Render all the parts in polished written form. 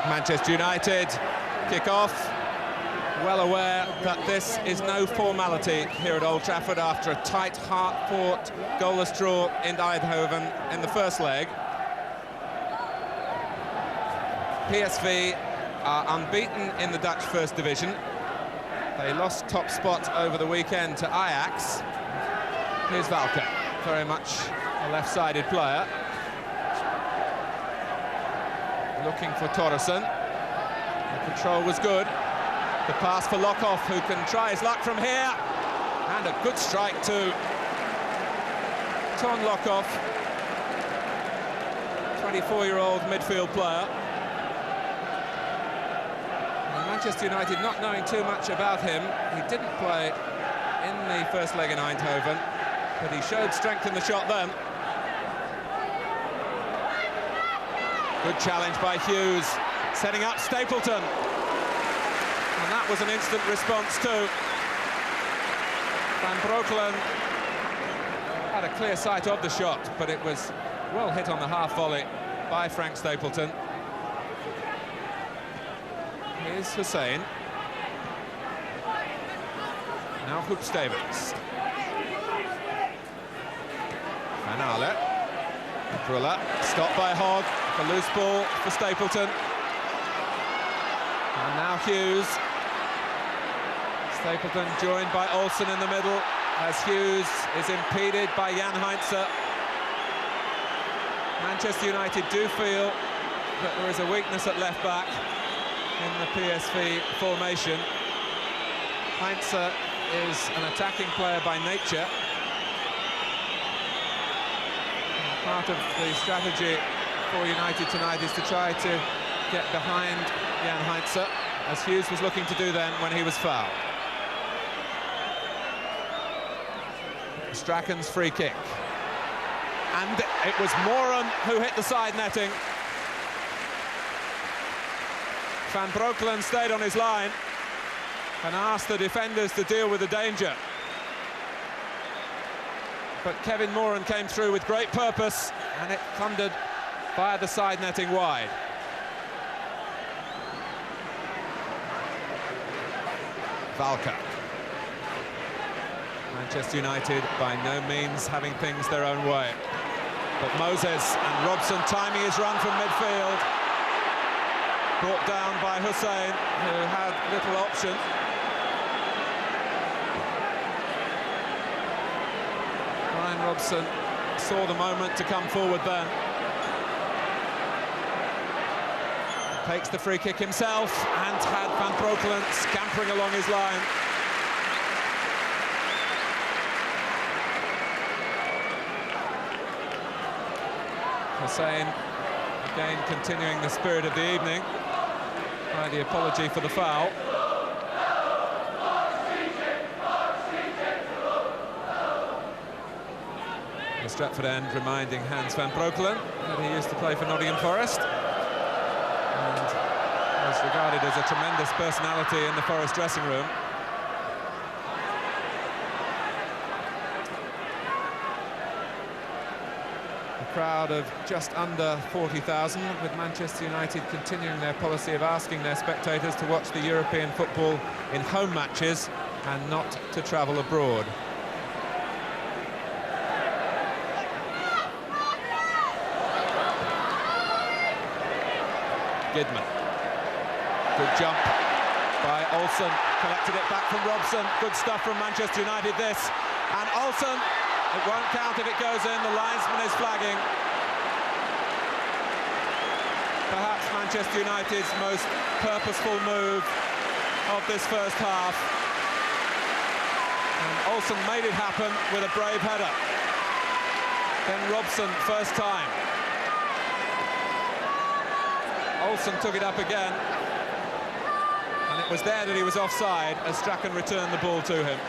Manchester United kick off, well aware that this is no formality here at Old Trafford after a tight, hard-fought, goalless draw in Eindhoven in the first leg. PSV are unbeaten in the Dutch First Division. They lost top spot over the weekend to Ajax. Here's Valka, very much a left-sided player. Looking for Torresson. The control was good. The pass for Lokhoff, who can try his luck from here. And a good strike too. Ton Lokhoff, 24-year-old midfield player. And Manchester United not knowing too much about him. He didn't play in the first leg in Eindhoven, but he showed strength in the shot then. Good challenge by Hughes, setting up Stapleton. And that was an instant response too. Van Breukelen had a clear sight of the shot, but it was well hit on the half volley by Frank Stapleton. Here's Hussein. Now Hoop-Stevens. Van Aale. Brilla, stopped by Hogg. A loose ball for Stapleton. And now Hughes. Stapleton joined by Olsen in the middle as Hughes is impeded by Jan Heinze. Manchester United do feel that there is a weakness at left back in the PSV formation. Heinze is an attacking player by nature. And part of the strategy for United tonight is to try to get behind Jan Heinze, as Hughes was looking to do then when he was fouled. Strachan's free kick. And it was Moran who hit the side netting. Van Breukelen stayed on his line and asked the defenders to deal with the danger. But Kevin Moran came through with great purpose, and it thundered via the side netting wide. Valka. Manchester United by no means having things their own way. But Moses and Robson timing his run from midfield. Brought down by Hussein, who had little option. Ryan Robson saw the moment to come forward then. Takes the free kick himself and had Van Breukelen scampering along his line. Hussein again continuing the spirit of the evening by the apology for the foul. The Stratford end reminding Hans Van Breukelen that he used to play for Nottingham Forest and was regarded as a tremendous personality in the Forest dressing room. A crowd of just under 40,000, with Manchester United continuing their policy of asking their spectators to watch the European football in home matches and not to travel abroad. Gidman. Good jump by Olsen, collected it back from Robson. Good stuff from Manchester United, this. And Olsen, it won't count if it goes in, the linesman is flagging. Perhaps Manchester United's most purposeful move of this first half. And Olsen made it happen with a brave header. Then Robson, first time. Olsen took it up again, and it was there that he was offside as Strachan returned the ball to him.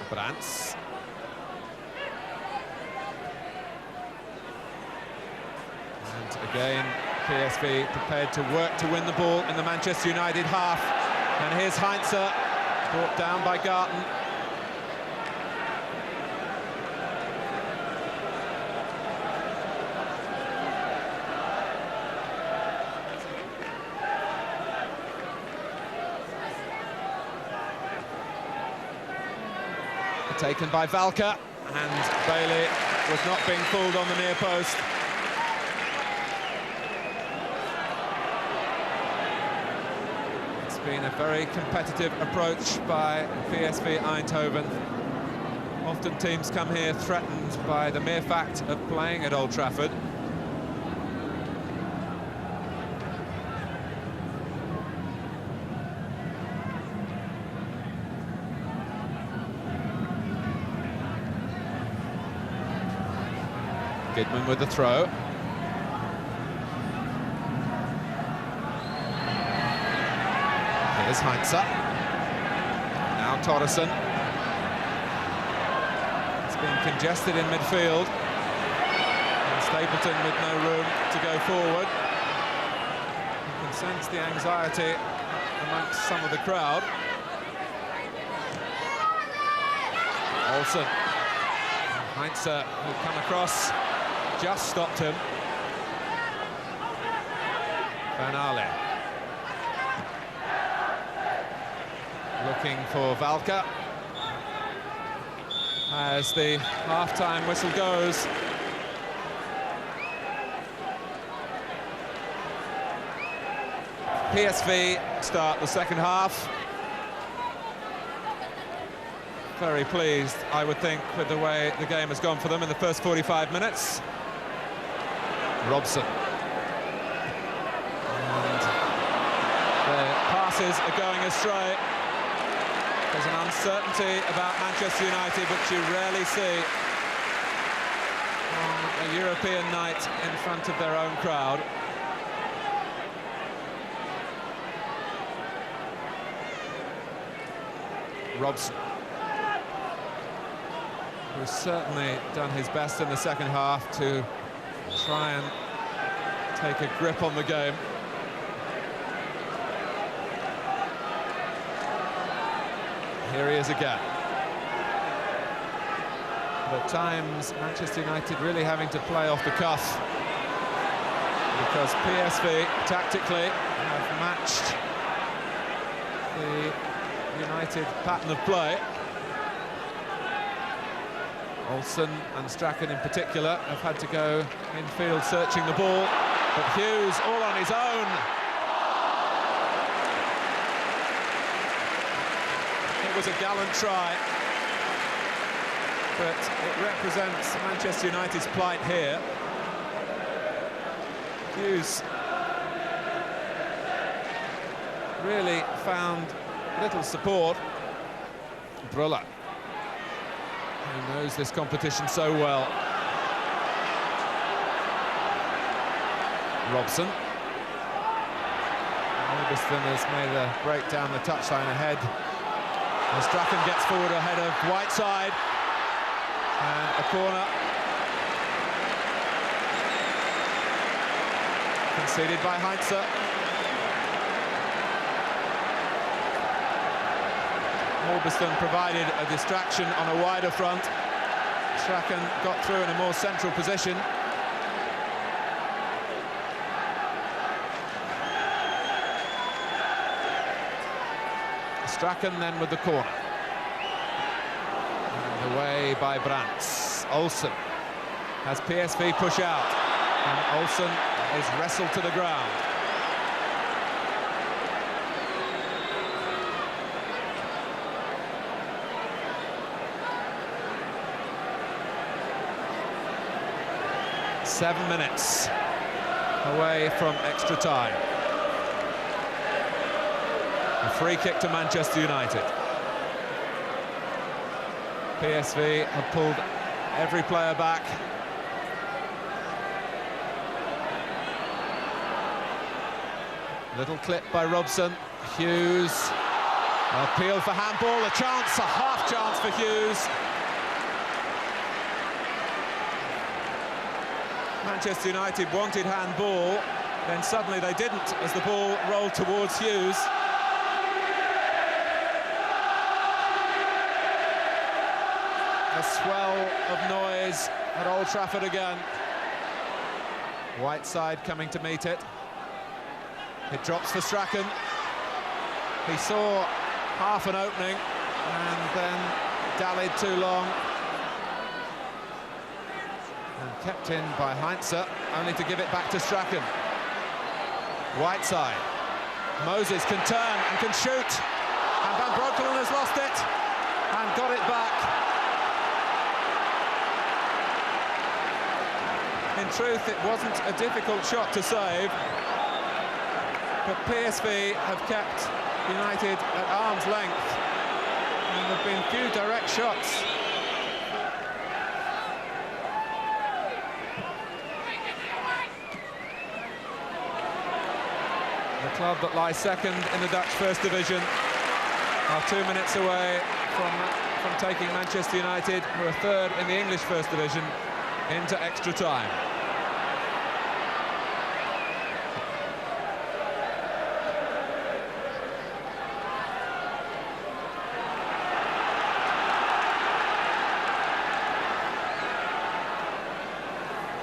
Brands. And again, PSV prepared to work to win the ball in the Manchester United half. And here's Heinze, brought down by Garten. Taken by Valka, and Bailey was not being fooled on the near post. It's been a very competitive approach by PSV Eindhoven. Often teams come here threatened by the mere fact of playing at Old Trafford. Gidman with the throw. Here's Heinze. Now Torresson. It's been congested in midfield. And Stapleton with no room to go forward. You can sense the anxiety amongst some of the crowd. Olsen. Heinze, who come across, just stopped him. Van Ale. Looking for Valka. As the half-time whistle goes. PSV start the second half. Very pleased, I would think, with the way the game has gone for them in the first 45 minutes. Robson. And the passes are going astray. There's an uncertainty about Manchester United which you rarely see on a European night in front of their own crowd. Robson, who's certainly done his best in the second half to try and take a grip on the game. Here he is again. But at times, Manchester United really having to play off the cuff because PSV tactically have matched the United pattern of play. Olsen and Strachan in particular have had to go infield searching the ball, but Hughes all on his own. It was a gallant try, but it represents Manchester United's plight here. Hughes really found little support. Brüller, who knows this competition so well. Robson. Augustin has made a break down the touchline ahead. And Strachan gets forward ahead of Whiteside. And a corner. Conceded by Heinze. Augustin provided a distraction on a wider front. Strachan got through in a more central position. Strachan then with the corner. And away by Brandt. Olsen has PSV push out. And Olsen is wrestled to the ground. Seven minutes away from extra time. A free kick to Manchester United. PSV have pulled every player back. Little clip by Robson. Hughes. Appeal for handball. A chance, a half chance for Hughes. Manchester United wanted handball, then suddenly they didn't as the ball rolled towards Hughes. A swell of noise at Old Trafford again. Whiteside coming to meet it. It drops for Strachan. He saw half an opening and then dallied too long. And kept in by Heinze, only to give it back to Strachan. Whiteside. Moses can turn and can shoot. And Van Breukelen has lost it and got it back. In truth, it wasn't a difficult shot to save, but PSV have kept United at arm's length, and there have been few direct shots. The club that lies second in the Dutch First Division are 2 minutes away from taking Manchester United, who are third in the English First Division, into extra time.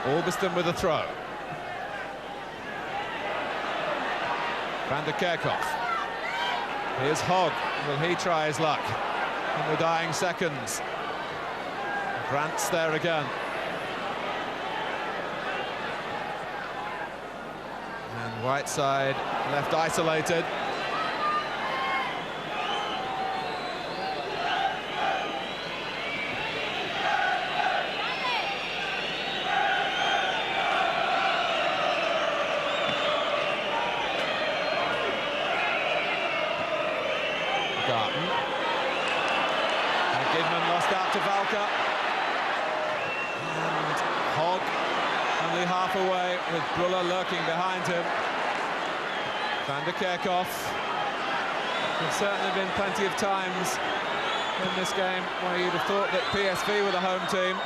Augustin with a throw. Van der Kerkhoff. Here's Hogg. Will he try his luck in the dying seconds? Grant's there again. And Whiteside left isolated. And Gidman lost out to Valka. And Hogg only half away with Brüller lurking behind him. Van der Kerkhoff. There's certainly been plenty of times in this game where you'd have thought that PSV were the home team.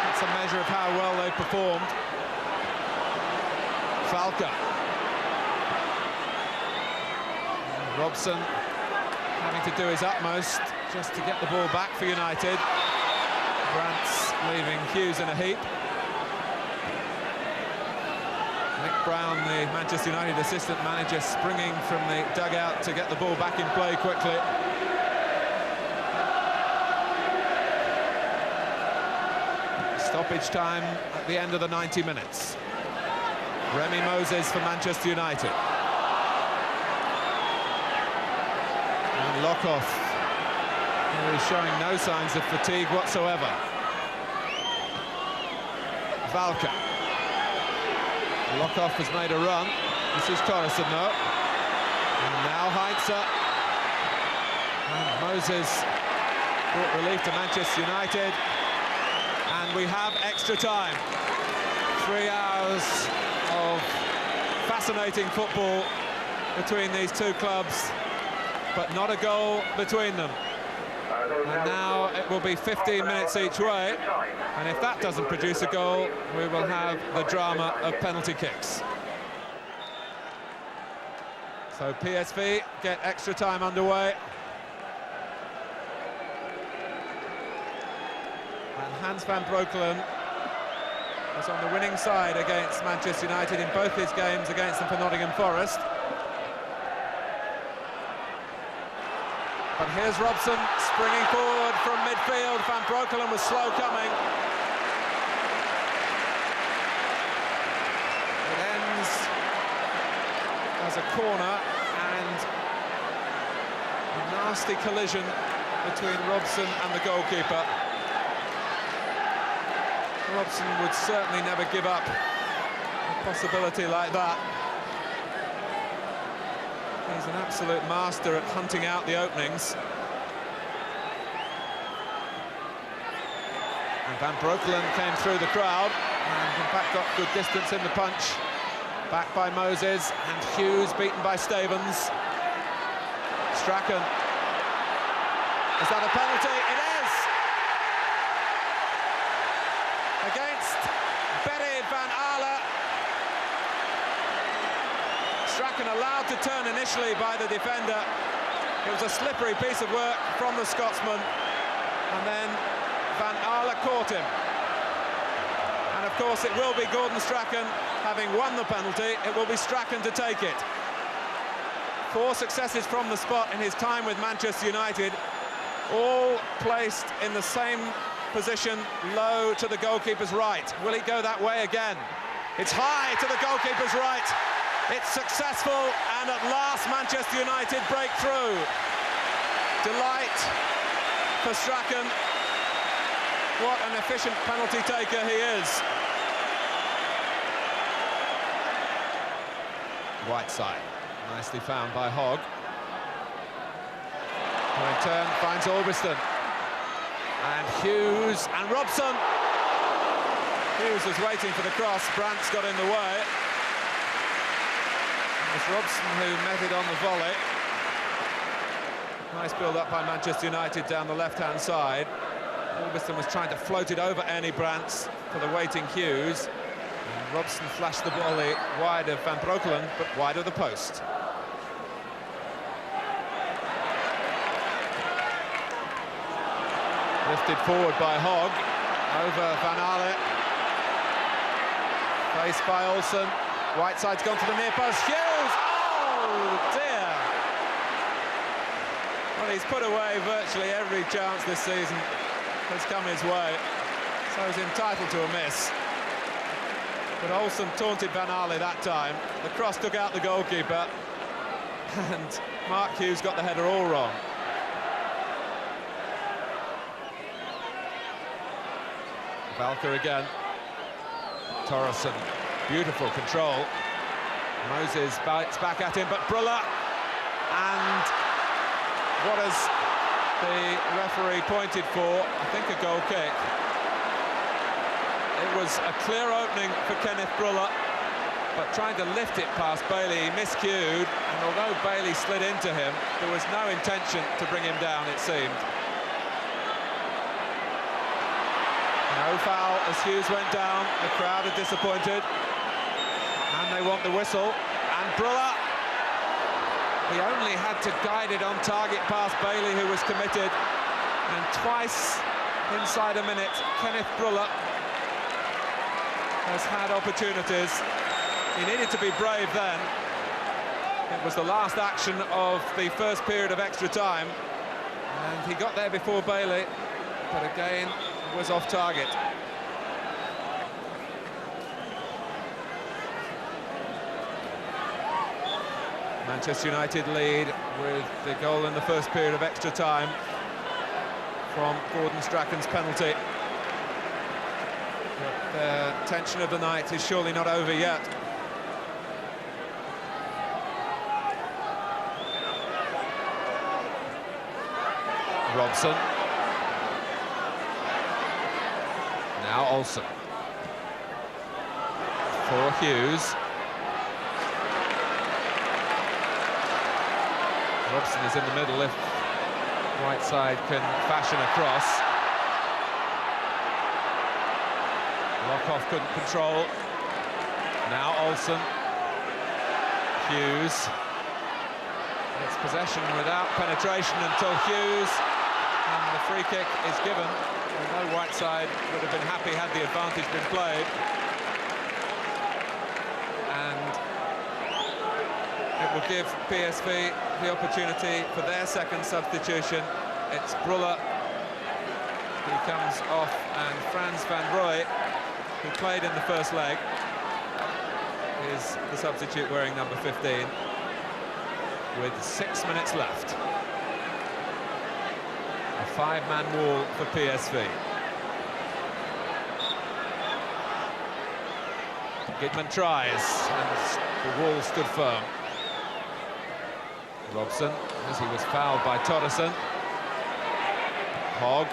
That's a measure of how well they performed. Valka. Robson having to do his utmost just to get the ball back for United. Brandt's leaving Hughes in a heap. Nick Brown, the Manchester United assistant manager, springing from the dugout to get the ball back in play quickly. Stoppage time at the end of the 90 minutes. Remy Moses for Manchester United. Lokhoff, who is showing no signs of fatigue whatsoever. Valka. Lokhoff has made a run. This is Torresson, though. And now Heinze. And Moses brought relief to Manchester United. And we have extra time. 3 hours of fascinating football between these two clubs, but not a goal between them. And now it will be 15 minutes each way, and if that doesn't produce a goal, we will have the drama of penalty kicks. So PSV get extra time underway. And Hans van Breukelen was on the winning side against Manchester United in both his games against them for Nottingham Forest. But here's Robson springing forward from midfield. Van Breukelen was slow coming. It ends as a corner and a nasty collision between Robson and the goalkeeper. Robson would certainly never give up a possibility like that. He's an absolute master at hunting out the openings. And Van Breukelen came through the crowd and in fact got good distance in the punch. Back by Moses, and Hughes beaten by Stevens. Strachan. Is that a penalty? It is! Against Berid van Aale. Strachan allowed to turn initially by the defender. It was a slippery piece of work from the Scotsman, and then Van Aale caught him. And of course it will be Gordon Strachan, having won the penalty, it will be Strachan to take it. 4 successes from the spot in his time with Manchester United, all placed in the same position, low to the goalkeeper's right. Will he go that way again? It's high to the goalkeeper's right. It's successful, and at last Manchester United break through. Delight for Strachan. What an efficient penalty taker he is. Whiteside, nicely found by Hogg. Who in turn finds Orbiston. And Hughes and Robson. Hughes was waiting for the cross, Brandt's got in the way. It was Robson who met it on the volley. Nice build-up by Manchester United down the left-hand side. Orbiston was trying to float it over Ernie Brandts for the waiting Hughes. And Robson flashed the volley wide of Van Breukelen, but wide of the post. Lifted forward by Hogg, over Van Aale. Faced by Olsen. Whiteside's gone to the near post. Hughes! Oh dear! Well, he's put away virtually every chance this season that's come his way, so he's entitled to a miss. But Olsen taunted Van Aale that time. The cross took out the goalkeeper, and Mark Hughes got the header all wrong. Valker again. Torresson, beautiful control. Moses bites back at him, but Bruller, and what has the referee pointed for? I think a goal kick. It was a clear opening for Kenneth Bruller, but trying to lift it past Bailey, he miscued, and although Bailey slid into him, there was no intention to bring him down, it seemed. No foul as Hughes went down. The crowd are disappointed, and they want the whistle. And Bruller, he only had to guide it on target past Bailey, who was committed. And twice inside a minute, Kenneth Bruller has had opportunities. He needed to be brave then. It was the last action of the first period of extra time, and he got there before Bailey, but again was off target. Manchester United lead with the goal in the first period of extra time from Gordon Strachan's penalty. But the tension of the night is surely not over yet. Robson. Now Olsen. For Hughes. Robson is in the middle if Whiteside can fashion a cross. Lockhoff couldn't control. Now Olsen. Hughes. It's possession without penetration until Hughes, and the free kick is given. Although Whiteside would have been happy had the advantage been played. And it will give PSV the opportunity for their second substitution. It's Bruller who comes off, and Frans van Rooij, who played in the first leg, is the substitute wearing number 15, with 6 minutes left. A 5-man wall for PSV. Gidman tries, and the wall stood firm. Robson, as he was fouled by Torresson. Hogg.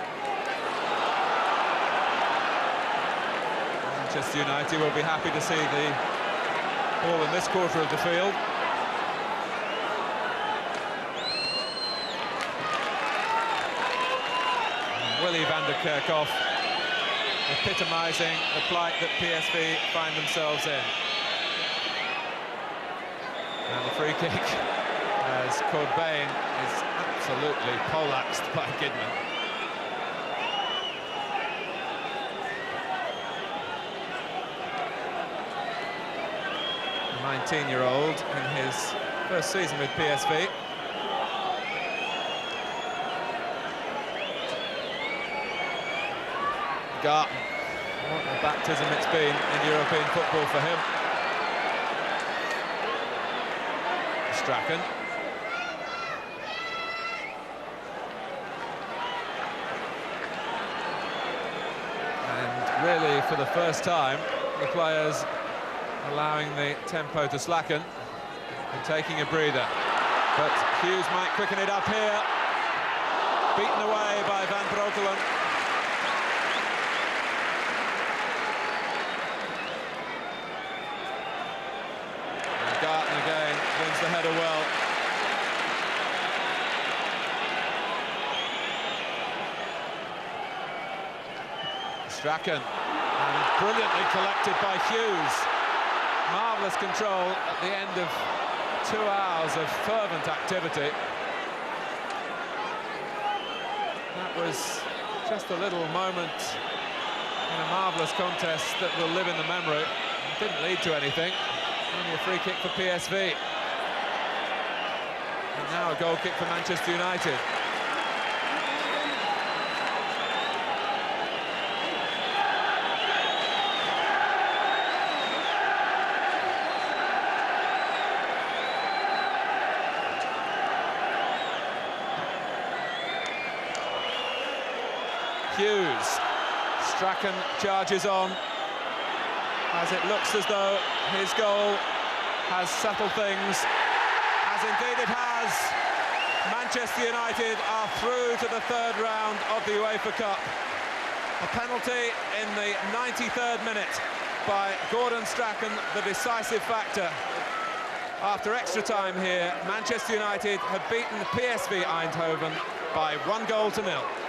Manchester United will be happy to see the ball in this quarter of the field. Willy van der Kerkhoff epitomising the plight that PSV find themselves in. And the free kick, as Courbain is absolutely poleaxed by Gidman. The 19-year-old in his first season with PSV. Garten. What a baptism it's been in European football for him. Strachan. And really, for the first time, the players allowing the tempo to slacken and taking a breather. But Hughes might quicken it up here. Beaten away by Van Breukelen. And Garten again wins the header well. Strachan, and brilliantly collected by Hughes. Marvellous control at the end of 2 hours of fervent activity. That was just a little moment in a marvellous contest that will live in the memory. It didn't lead to anything. Only a free kick for PSV. And now a goal kick for Manchester United. Hughes. Strachan charges on as it looks as though his goal has settled things, as indeed it has. Manchester United are through to the third round of the UEFA Cup. A penalty in the 93rd minute by Gordon Strachan, the decisive factor. After extra time here, Manchester United have beaten PSV Eindhoven by 1-0.